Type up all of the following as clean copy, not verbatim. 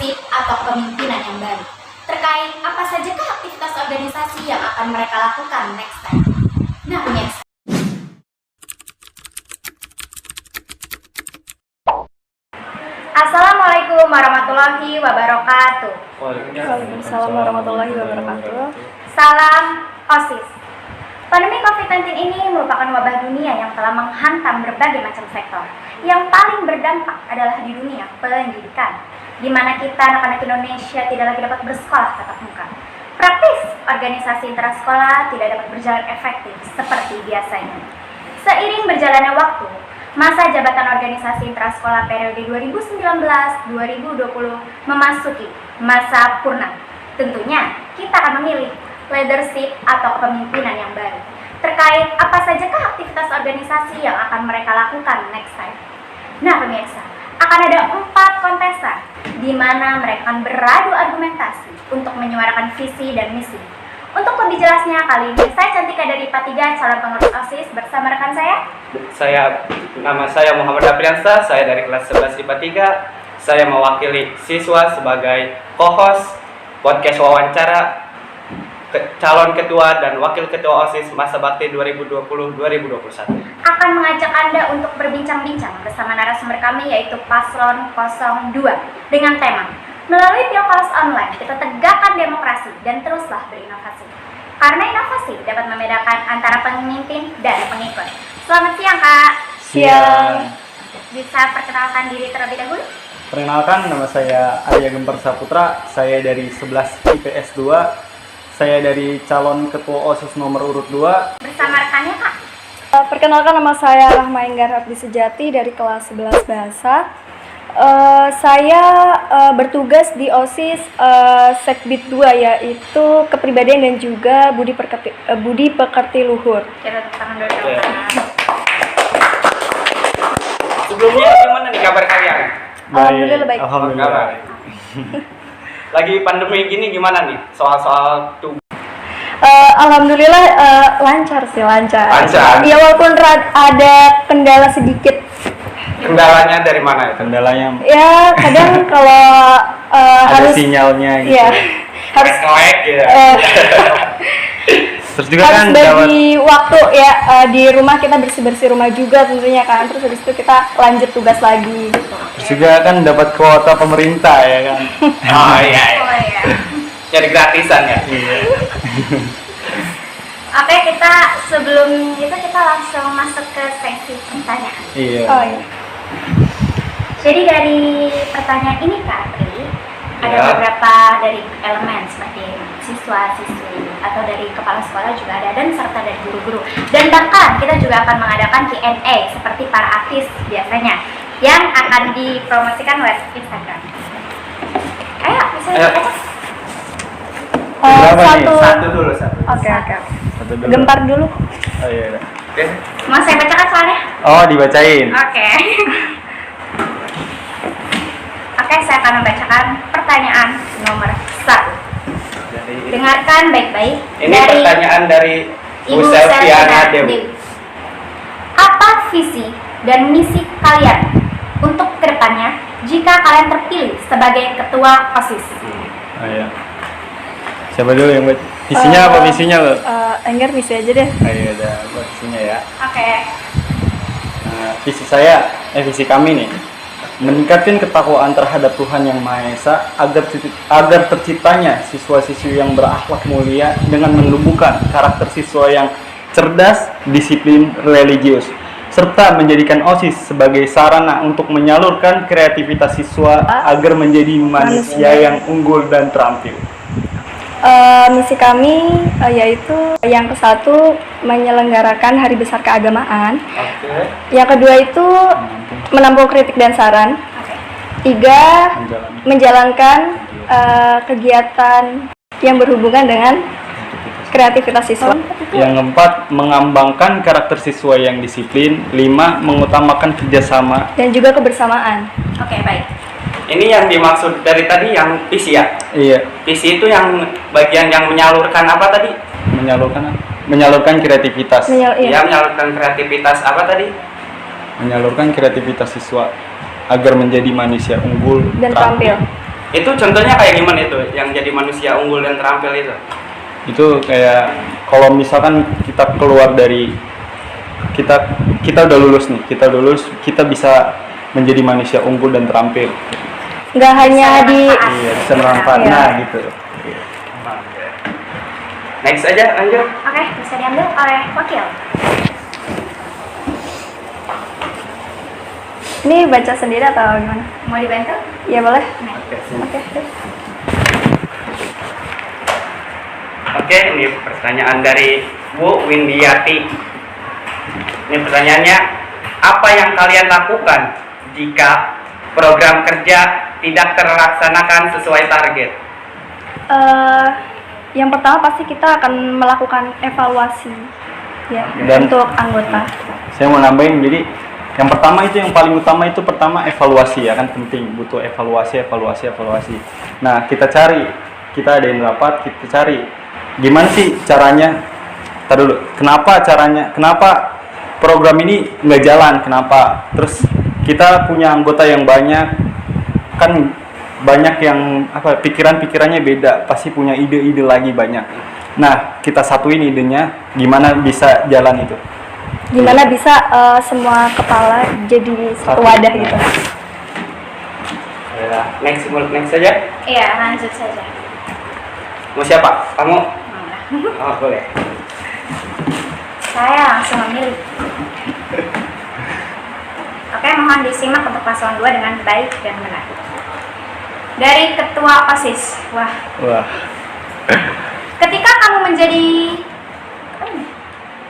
leadership atau kepemimpinan yang baru. Terkait apa sajakah aktivitas organisasi yang akan mereka lakukan next time. Nah, pemirsa. Assalamualaikum warahmatullahi wabarakatuh. Waalaikumsalam warahmatullahi wabarakatuh. Salam OSIS. Pandemi COVID-19 ini merupakan wabah dunia yang telah menghantam berbagai macam sektor. Yang paling berdampak adalah di dunia pendidikan, di mana kita anak-anak Indonesia tidak lagi dapat bersekolah tatap muka. Praktis organisasi intrasekolah tidak dapat berjalan efektif seperti biasanya. Seiring berjalannya waktu, masa jabatan organisasi intrasekolah periode 2019-2020 memasuki masa purna. Tentunya kita akan memilih leadership atau kepemimpinan yang baru. Terkait apa sajakah aktivitas organisasi yang akan mereka lakukan next time. Nah pemirsa, akan ada 4 kontestan di mana mereka akan beradu argumentasi untuk menyuarakan visi dan misi. Untuk lebih jelasnya, kali ini saya Cantika dari IPA 3 calon pengurus OSIS bersama rekan saya. Nama saya Muhammad Apriansa, saya dari kelas 11 IPA 3. Saya mewakili siswa sebagai co-host podcast wawancara calon ketua dan wakil ketua OSIS masa bakti 2020-2021. Akan mengajak Anda untuk berbincang-bincang bersama narasumber kami yaitu Paslon 02 dengan tema melalui Pilkades Online kita tegakkan demokrasi dan teruslah berinovasi. Karena inovasi dapat membedakan antara pemimpin dan pengikut. Selamat siang Kak. Siang. Bisa perkenalkan diri terlebih dahulu? Perkenalkan, nama saya Arya Gemper Saputra. Saya dari 11 IPS 2. Saya dari calon ketua OSIS nomor urut 2. Bersama rekannya Kak. Perkenalkan, nama saya Rahma Enggar Abdi Sejati dari kelas 11 Bahasa. Saya bertugas di OSIS Sekbid 2, yaitu kepribadian dan juga budi pekerti luhur. Kita tangan dulu. Sebelumnya gimana nih kabar kalian? Alhamdulillah baik. Alhamdulillah. Lagi pandemi gini gimana nih soal-soal tubuh? Alhamdulillah lancar. Lancar. Ya walaupun ada kendala sedikit. Kendalanya dari mana ya? Kendalanya Ya kadang kalau ada harus sinyalnya gitu. ya harus Nge-lag gitu. Terus juga harus kan dapat bagi waktu ya, di rumah kita bersih-bersih rumah juga tentunya kan. Terus habis itu kita lanjut tugas lagi gitu. terus juga kan dapat kuota pemerintah ya kan. Oh iya. Oh iya. Jadi gratisan ya. Iya. Oke, kita sebelum itu kita langsung masuk ke sesi pertanyaan. Iya. Oh iya. Jadi dari pertanyaan ini Kak Apri, ada Ya. beberapa dari elemen seperti siswa-siswi atau dari kepala sekolah juga ada dan serta dari guru-guru. Dan bahkan kita juga akan mengadakan Q&A seperti para artis biasanya yang akan dipromosikan lewat Instagram. Ayo, bisa Ayo. dibaca? Berapa nih? Satu dulu. Oke. Satu dulu. Gempar dulu. Oh iya. Oke. Mau saya bacakan soalnya? Oh, dibacain. Oke. Oke, saya akan membacakan pertanyaan nomor 1. Dengarkan baik-baik. Ini pertanyaan dari Bu Selviana Dewi. Apa visi dan misi kalian untuk kedepannya jika kalian terpilih sebagai ketua OSIS? Oh iya. Siapa dulu yang buat? Visinya apa misinya lo? Enggar misi aja deh. Ayo udah buat visinya ya. Oke. Visi kami nih, meningkatkan ketakwaan terhadap Tuhan Yang Maha Esa agar terciptanya siswa-siswi yang berakhlak mulia dengan menumbuhkan karakter siswa yang cerdas, disiplin, religius, serta menjadikan OSIS sebagai sarana untuk menyalurkan kreativitas siswa agar menjadi manusia yang unggul dan terampil. Misi kami yaitu yang ke-1 menyelenggarakan Hari Besar Keagamaan. Oke. Yang kedua itu menampung kritik dan saran. Oke. 3 menjalankan kegiatan yang berhubungan dengan kreativitas siswa. Yang keempat, mengembangkan karakter siswa yang disiplin. 5 mengutamakan kerjasama. Dan juga kebersamaan. Oke, baik. Ini yang dimaksud dari tadi yang visi ya? Iya, Visi itu yang bagian yang menyalurkan apa tadi? menyalurkan kreativitas. Iya. Ya, menyalurkan kreativitas apa tadi? Menyalurkan kreativitas siswa agar menjadi manusia unggul Dan terampil. Itu contohnya kayak gimana itu yang jadi manusia unggul dan terampil itu? Itu kayak kalau misalkan kita keluar dari kita udah lulus nih, kita bisa menjadi manusia unggul dan terampil. Nggak hanya di Iya, bisa bermanfaat. Iya. Nah, gitu. Next aja, lanjut. Oke, bisa diambil oleh wakil. ini baca sendiri atau gimana? Mau dibantu? Ya boleh. Nah, Oke, sini. Oke. Oke, ini pertanyaan dari Bu Windiati. Ini pertanyaannya, apa yang kalian lakukan jika program kerja tidak terlaksanakan sesuai target? Yang pertama pasti kita akan melakukan evaluasi ya Dan- untuk anggota. Saya mau nambahin, jadi yang pertama itu yang paling utama itu pertama evaluasi ya kan, penting, butuh evaluasi. Nah, kita ada yang rapat, kita cari gimana sih caranya. Tadi dulu, kenapa program ini nggak jalan, kenapa? Terus kita punya anggota yang banyak, kan banyak yang pikirannya beda, pasti punya ide-ide lagi banyak. Nah, kita satuin idenya, gimana bisa jalan itu. Gimana bisa semua kepala jadi satu wadah gitu. Ya, next saja. iya, lanjut saja. Mau siapa? Kamu? Nah, Oh, boleh. saya langsung memilih. Oke, mohon disimak untuk paslon 2 dengan baik dan benar. Dari Ketua OSIS. Wah, Wah, ketika kamu menjadi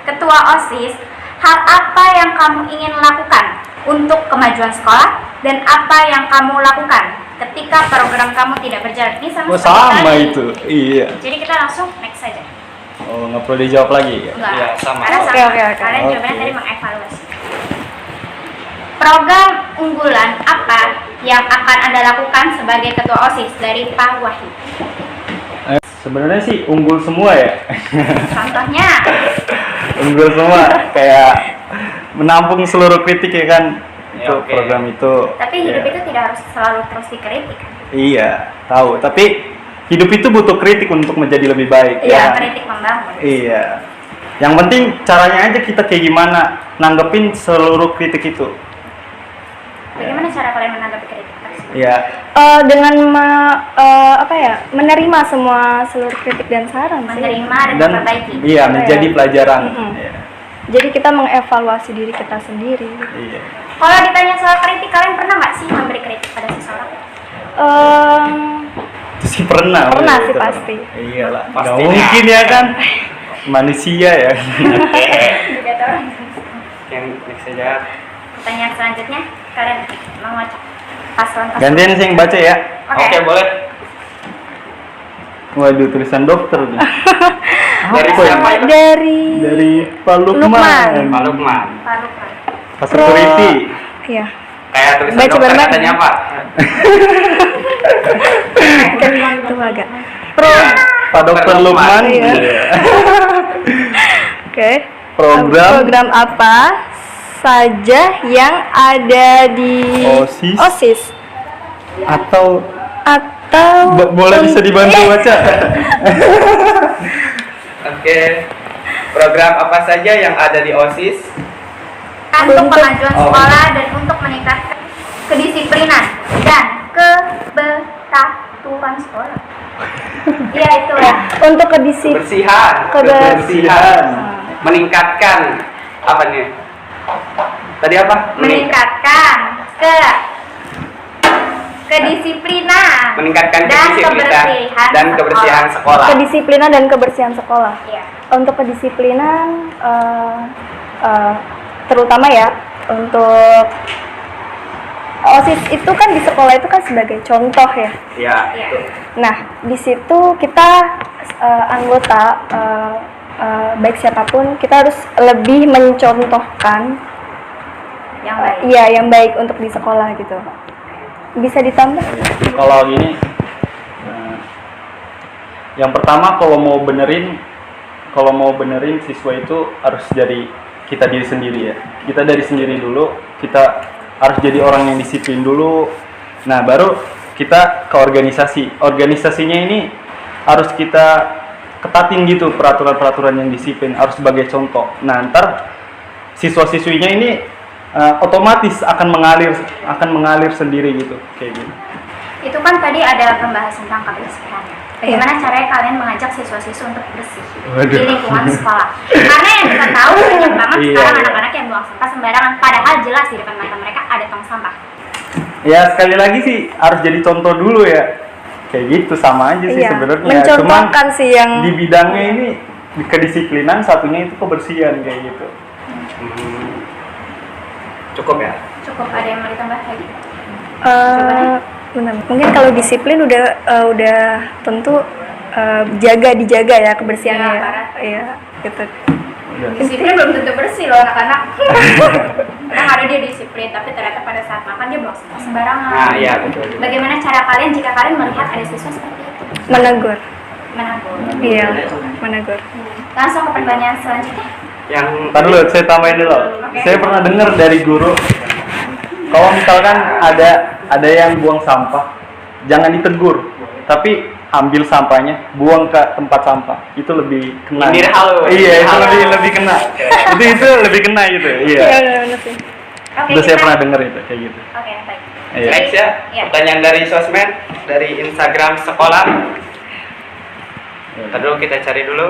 Ketua OSIS, hal apa yang kamu ingin lakukan untuk kemajuan sekolah dan apa yang kamu lakukan ketika program kamu tidak berjalan? Ini sama seperti sama tadi. itu. Iya. Jadi kita langsung next saja. Oh, nggak perlu dijawab lagi ya? Enggak. Iya, sama. Karena sama. Oke. Kalian Oke. jawabannya tadi mengevaluasi. Program unggulan apa yang akan Anda lakukan sebagai Ketua OSIS dari Pak Wahid? Sebenarnya sih unggul semua ya. Contohnya, Unggul semua, kayak menampung seluruh kritik ya kan. Ya, Itu oke. program itu. tapi hidup ya. itu tidak harus selalu terus dikritik. Iya, tahu. Tapi hidup itu butuh kritik untuk menjadi lebih baik. Iya, ya. kritik membangun. Iya. Yang penting caranya aja kita kayak gimana nanggepin seluruh kritik itu. Bagaimana cara kalian menanggapi kritik tersebut? Iya. Dengan menerima seluruh kritik dan saran sih. Menerima dan Dan memperbaiki. iya, menjadi pelajaran. Mm-mm. Iya. Jadi kita mengevaluasi diri kita sendiri. Iya. Kalau ditanya soal kritik, kalian pernah nggak sih memberi kritik pada seseorang? Itu sih pernah. Pernah itu sih, pasti. Iyalah. Nggak Pastinya. mungkin ya kan. Manusia ya. Juga tahu. Oke, next saja. Pertanyaan selanjutnya, kalian mau ngocok paslon. Gantian sih yang baca ya. Oke, boleh. Waduh, tulisan dokter nih. Dari Apa ya? siapa itu? Dari Pak Lukman. Lukman. Pak Lukman. Paru. Pak Security. Iya. Kayak tulisan Baca dokter bareng-bareng. katanya apa? Itu agak. Pak Dokter Lukman. Iya. Iya. Oke. Program apa saja yang ada di OSIS. OSIS Atau atau boleh bisa dibantu baca? Oke. Program apa saja yang ada di OSIS? Untuk Untuk- kemajuan Oh. sekolah dan untuk meningkatkan kedisiplinan dan kebetatuan sekolah. Iya itu ya. untuk kedisiplinan. Kebersihan. Kebersihan. Meningkatkan apa nih? Tadi apa? Meningkatkan kedisiplinan Meningkatkan dan kedisiplinan dan kebersihan sekolah. Kedisiplinan dan kebersihan sekolah. Iya. Untuk kedisiplinan terutama ya untuk OSIS itu kan di sekolah itu kan sebagai contoh ya. Iya, Iya. itu. Nah, di situ kita anggota baik siapapun kita harus lebih mencontohkan Yang baik. iya yang baik untuk di sekolah gitu. Bisa ditambah? Kalau gini, yang pertama kalau mau benerin siswa itu harus dari kita diri sendiri ya. Kita dari sendiri dulu, kita harus jadi orang yang disiplin dulu. Nah, baru kita ke organisasi. Organisasinya ini harus kita ketatin gitu, peraturan-peraturan yang disiplin harus sebagai contoh. Nah, ntar siswa-siswinya ini otomatis akan mengalir sendiri gitu, kayak gitu. Itu kan tadi ada pembahasan tentang kebersihan. Bagaimana caranya kalian mengajak siswa-siswa untuk bersih di lingkungan sekolah? Karena yang kita tahu banyak banget sekarang anak-anak yang buang sampah sembarangan, padahal jelas di depan mata mereka ada tong sampah. Ya sekali lagi sih harus jadi contoh dulu ya. Kayak gitu sama aja sih sebenarnya. Mencontohkan sih yang di bidangnya ini kedisiplinan, satunya itu kebersihan kayak gitu. Cukup ya? Cukup, ada yang mau ditambah lagi? benar. Mungkin kalau disiplin udah tentu dijaga ya kebersihannya. Ya, parah. Iya, gitu. Disiplin belum tentu bersih loh anak-anak. Kadang ada dia disiplin, tapi ternyata pada saat makan dia buang sampah sembarangan. Nah, iya betul. Bagaimana cara kalian jika kalian melihat ada siswa seperti itu? Menegur. Menegur. Iya, menegur. Langsung ke pertanyaan selanjutnya. Yang Ntar dulu, saya tambahin dulu. Oke. Saya pernah dengar dari guru, kalau misalkan ada yang buang sampah, jangan ditegur, tapi ambil sampahnya, buang ke tempat sampah. Itu lebih kena. Nyindir halo. Iya, itu Halo. lebih kena. itu lebih kena gitu. Iya. Iya, benar sih. Oke, Itu saya kita- pernah dengar itu kayak gitu. Oke, baik. Iya. Next ya, Iya. pertanyaan dari sosmed, dari Instagram sekolah. Ntar dulu kita cari dulu.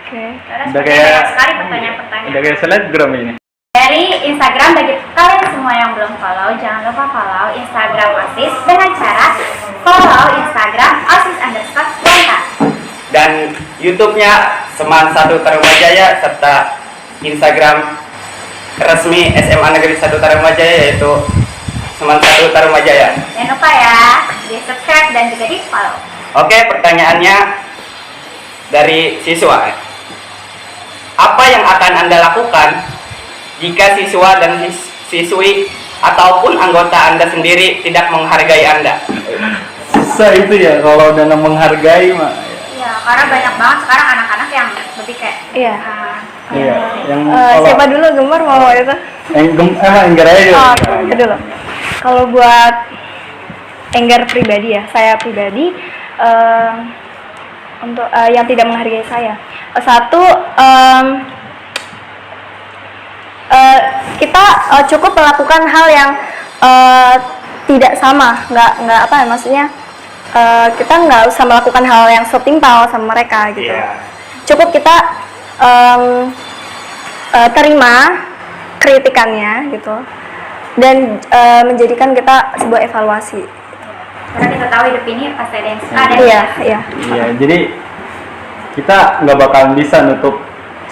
Oke. Karena Udah sepertinya kayak- banyak sekali pertanyaan-pertanyaan. Udah kayak selebgram ini. Dari Instagram, bagi kalian semua yang belum follow, jangan lupa follow Instagram OSIS dengan cara follow Instagram OSIS_Wanka. Dan YouTube-nya Seman 1 Tarumajaya serta Instagram resmi SMA Negeri 1 Tarumajaya yaitu Seman 1 Tarumajaya. Jangan lupa ya, di subscribe dan juga di follow. Oke, pertanyaannya dari siswa. Apa yang akan Anda lakukan jika siswa dan siswi ataupun anggota Anda sendiri tidak menghargai Anda? Susah itu ya kalau udah nggak menghargai mah. Ya, karena banyak banget sekarang anak-anak yang lebih kayak Iya. Iya, yang Siapa dulu Gemar mau itu? Enggar aja. Oh, itu dulu. Kalau buat Enggar pribadi ya, saya pribadi untuk yang tidak menghargai saya. Satu, kita cukup melakukan hal yang tidak sama, nggak apa ya maksudnya, kita nggak usah melakukan hal yang setimpal sama mereka gitu. Iya. Cukup kita terima kritikannya gitu dan menjadikan kita sebuah evaluasi. karena kita tahu hidup ini pasti ada yang Iya, iya. Iya, jadi kita nggak bakalan bisa nutup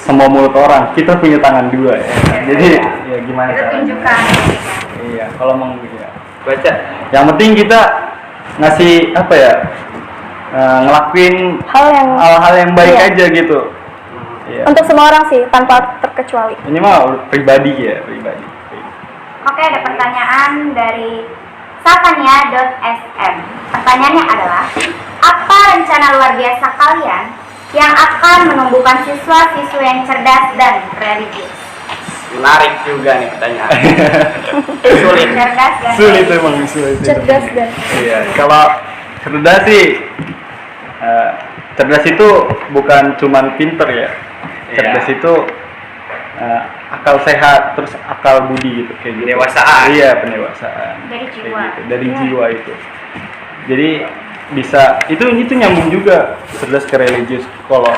semua mulut orang. Kita punya tangan dua ya. Jadi ya gimana Kita caranya? tunjukkan. Iya, kalau mau ya. Baca. Yang penting kita ngasih apa ya? Ngelakuin hal-hal yang baik Iya. aja gitu. Iya. Untuk semua orang sih tanpa terkecuali. Ini mah pribadi ya, pribadi. Oke, ada pertanyaan dari satania.sm. Pertanyaannya adalah, apa rencana luar biasa kalian yang akan menumbuhkan siswa-siswa yang cerdas dan religius? Menarik juga nih pertanyaan. Sulit. Cerdas dan Sulit religius. emang sulit. Cerdas dan Iya, kalau cerdas sih cerdas itu bukan cuman pinter ya. Cerdas Iya. itu akal sehat terus akal budi gitu kayak gitu. Pendewasaan. Iya, pendewasaan. Dari Kayak jiwa. gitu, dari jiwa itu. Jadi bisa itu nyambung juga cerdas ke religius. Kalau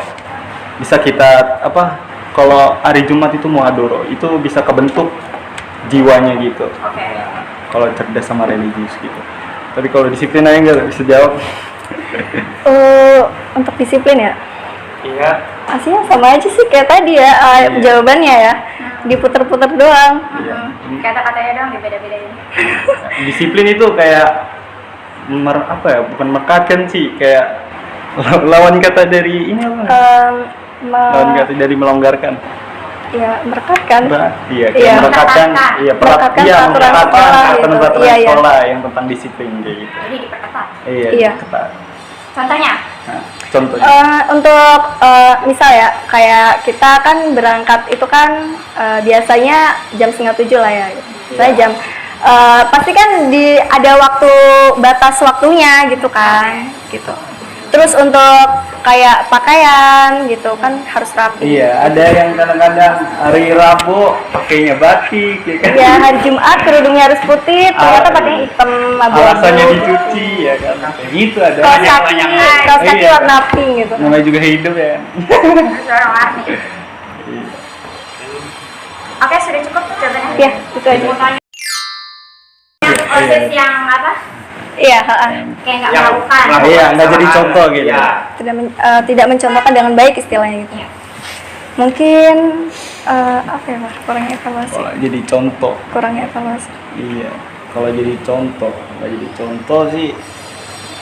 bisa kita kalau hari Jumat itu muhadoro itu bisa kebentuk jiwanya gitu. Oke. Kalau cerdas sama religius gitu. Tapi kalau disiplin aja nggak bisa jawab. untuk disiplin ya. Iya. Aslinya sama aja sih kayak tadi ya, Iya. jawabannya ya. Diputer-puter doang. Iya. Kata-katanya doang dibeda-bedain. Disiplin itu kayak bukan merekatkan sih, kayak lawan kata dari ini apa? Lawan kata dari melonggarkan. Ya, merekatkan. Iya, Iya. kayak merekatkan, iya, Merekatkan iya, peraturan merekatkan sekolah gitu. peraturan Iya, iya. sekolah yang tentang disiplin kayak gitu. Jadi diperketat. Iya, Iya. ketat. Contohnya, Nah, contohnya. Untuk misal ya, kayak kita kan berangkat itu kan biasanya jam 6:30 lah ya. Misalnya jam pasti kan ada waktu batas waktunya gitu kan, gitu. Terus untuk kayak pakaian gitu kan harus rapi. Iya, ada yang kadang-kadang hari Rabu pakainya batik, ya kan? Ya hari Jumat kerudungnya harus putih, ternyata pakai hitam Alasannya abu-abu. dicuci, ya kan? Kayak gitu ada. Kaos kaki Iya. warna pink gitu. Namanya juga hidup ya. Harus warna-warni. Oke, sudah cukup jawabannya. Ya, itu aja. Mau tanya OSIS yang apa? Iya, Kayak nggak melakukan. Iya, nggak jadi contoh gitu. Ya. tidak mencontohkan dengan baik istilahnya gitu. Iya. Mungkin apa ya Pak? Kurangnya evaluasi. Kalau jadi contoh, Kurangnya evaluasi. iya. Kalau jadi contoh, nggak jadi contoh sih.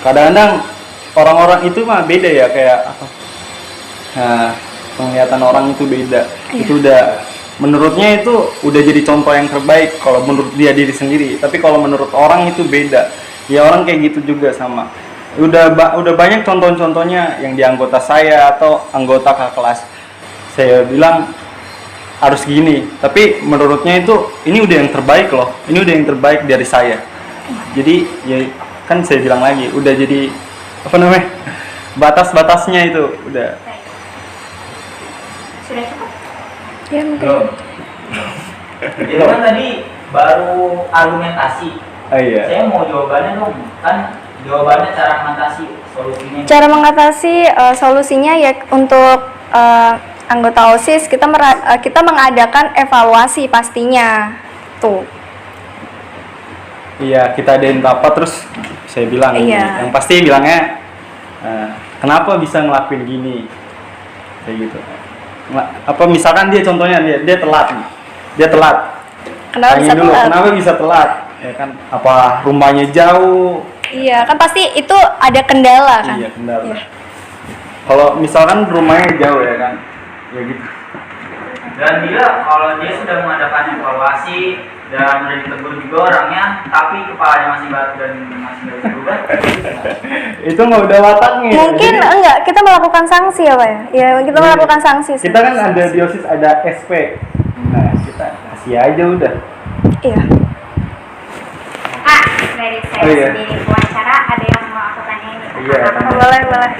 Kadang-kadang orang-orang itu mah beda ya, kayak apa? Nah, penglihatan orang itu beda. Iya. Itu udah menurutnya itu udah jadi contoh yang terbaik kalau menurut dia diri sendiri. Tapi kalau menurut orang itu beda. Ya orang kayak gitu juga sama. Udah banyak contoh-contohnya yang di anggota saya atau anggota kakak kelas. Saya bilang harus gini, tapi menurutnya itu ini udah yang terbaik loh. Ini udah yang terbaik dari saya. Jadi ya kan saya bilang lagi, udah jadi apa namanya? Batas-batasnya itu udah. Baik. Sudah cukup? Ya mungkin. Itu kan tadi baru argumentasi. Oh iya. Saya mau jawabannya dong. Kan jawabannya cara mengatasi solusinya. Cara mengatasi solusinya ya untuk anggota OSIS kita mengadakan evaluasi pastinya. Tuh. Iya, kita adain rapat terus saya bilang Iya. yang pasti bilangnya kenapa bisa ngelakuin gini kayak gitu. Apa misalkan dia contohnya dia telat nih. Dia telat. Kenapa Tanya bisa dulu, telat? kenapa bisa telat? Ya kan, apa rumahnya jauh? Iya, kan pasti itu ada kendala kan. Iya, kendala. Iya. Kalau misalkan rumahnya jauh ya kan, ya gitu. Dan dia kalau dia sudah mengadakan evaluasi dan udah ditegur juga orangnya, tapi kepalanya masih batu dan masih nggak bisa berubah. Itu nggak udah wataknya. Mungkin Jadi, enggak, kita melakukan sanksi ya Pak ya? Iya, kita Iya. melakukan sanksi. kita kan ada di OSIS ada SP. Nah, kita kasih aja udah. Iya. Kak, dari saya Oh, iya. sendiri wawancara ada yang mau aku tanyain nih. Iya. Boleh.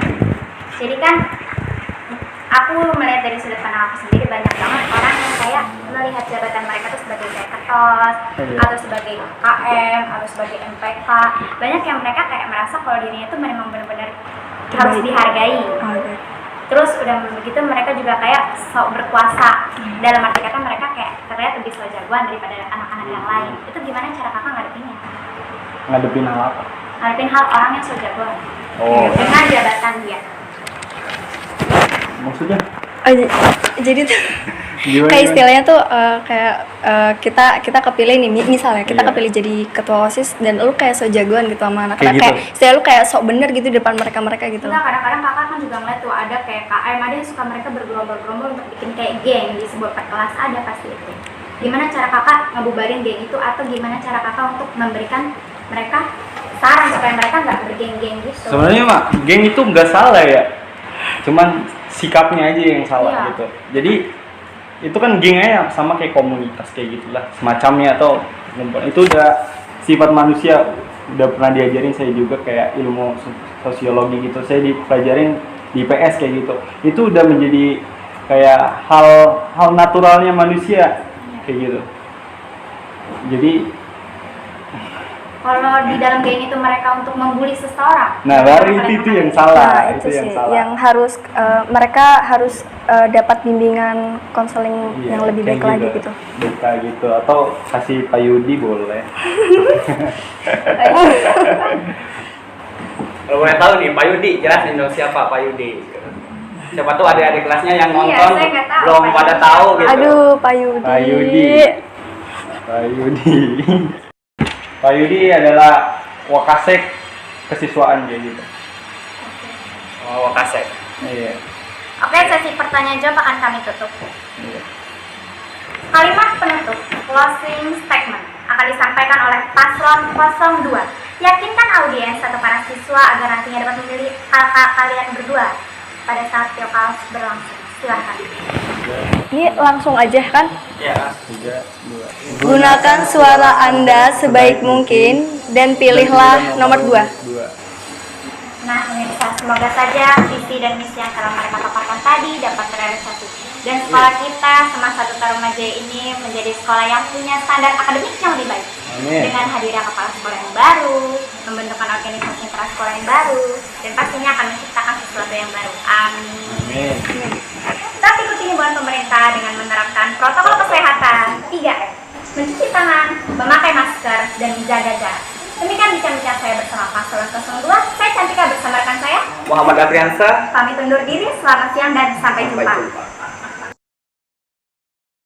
Jadi kan aku melihat dari sudut pandang aku sendiri banyak banget orang yang kayak melihat jabatan mereka tuh sebagai kayak ketos Iya. atau sebagai KM atau sebagai MPK. Banyak yang mereka kayak merasa kalau dirinya tuh memang benar-benar harus dihargai. Oke. Terus udah begitu mereka juga kayak sok berkuasa. Dalam arti kata mereka kayak terlihat lebih sok jagoan daripada anak-anak yang lain. Itu gimana cara kakak ngadepinnya? Ngadepin hal apa? Ngadepin hal orang yang sok jagoan Oh, dengan jabatan dia. maksudnya Jadi tuh gimana? kayak istilahnya tuh kita kepilih nih, misalnya kita Iya. kepilih jadi ketua OSIS dan lu kayak sok jagoan gitu sama anak-anak, Kayak gitu. kayak istilah lu kayak sok bener gitu di depan mereka gitu. Enggak, kadang-kadang kakak kan juga ngeliat tuh ada kayak KM, ada yang suka mereka bergerombol-gerombol untuk bikin kayak geng di sebuah perkelas, ada pasti itu. Gimana cara kakak ngebubarin geng itu atau gimana cara kakak untuk memberikan mereka saran supaya mereka nggak bergeng-geng gitu? Sebenarnya mah geng itu nggak salah ya, cuman sikapnya aja yang salah Iya. gitu. Jadi itu kan geng aja sama kayak komunitas kayak gitulah semacamnya atau itu udah sifat manusia, udah pernah diajarin saya juga kayak ilmu sosiologi gitu, saya dipelajarin di PS kayak gitu. Itu udah menjadi kayak hal naturalnya manusia kayak gitu. Jadi Kalau di dalam geng itu mereka untuk membuli seseorang, nah baru mereka itu paling yang menarik. salah, Nah, itu yang sih salah. yang harus mereka harus dapat bimbingan konseling Iya, yang lebih baik kayak lagi gitu. Baik gitu atau kasih Pak Yudi boleh. Kalau boleh tahu nih, Pak Yudi, jelasin dong siapa Pak Yudi. Siapa tuh adik-adik kelasnya yang Iya, nonton saya nggak tahu belum Pak pada Yudi. tahu gitu. Aduh, Pak Yudi. Pak Yudi. Pak Yudi. Pak Yudi adalah wakasek kesiswaan kayak gitu. Oh, Wakasek. Iya. Oke, sesi pertanyaan jawab akan kami tutup. Iya. Kalimat penutup closing statement akan disampaikan oleh paslon 02. Yakinkan audiens atau para siswa agar nantinya dapat memilih kakak kalian berdua pada saat pilkada berlangsung. Silahkan. Ini langsung aja kan? Ya. 3, 2. Gunakan suara Anda sebaik mungkin dan pilihlah nomor 2. Nah, pemirsa, semoga saja visi dan misi yang telah mereka paparkan tadi dapat terrealisasi. Dan sekolah kita semasa Duta Remaja ini menjadi sekolah yang punya standar akademik yang lebih baik. Amin. Dengan hadirnya kepala sekolah yang baru, pembentukan organisasi intrasekolah yang baru, dan pastinya akan menciptakan sesuatu yang baru. Amin. Amin. Tetap ikuti himbauan pemerintah dengan menerapkan protokol kesehatan 3M. Mencuci tangan, memakai masker, dan menjaga jarak. Demikian bincang-bincang saya bersama Paslon 02. Saya Cantika bersama rekan saya Muhammad Apriansa. pamit undur diri. Selamat siang dan sampai jumpa.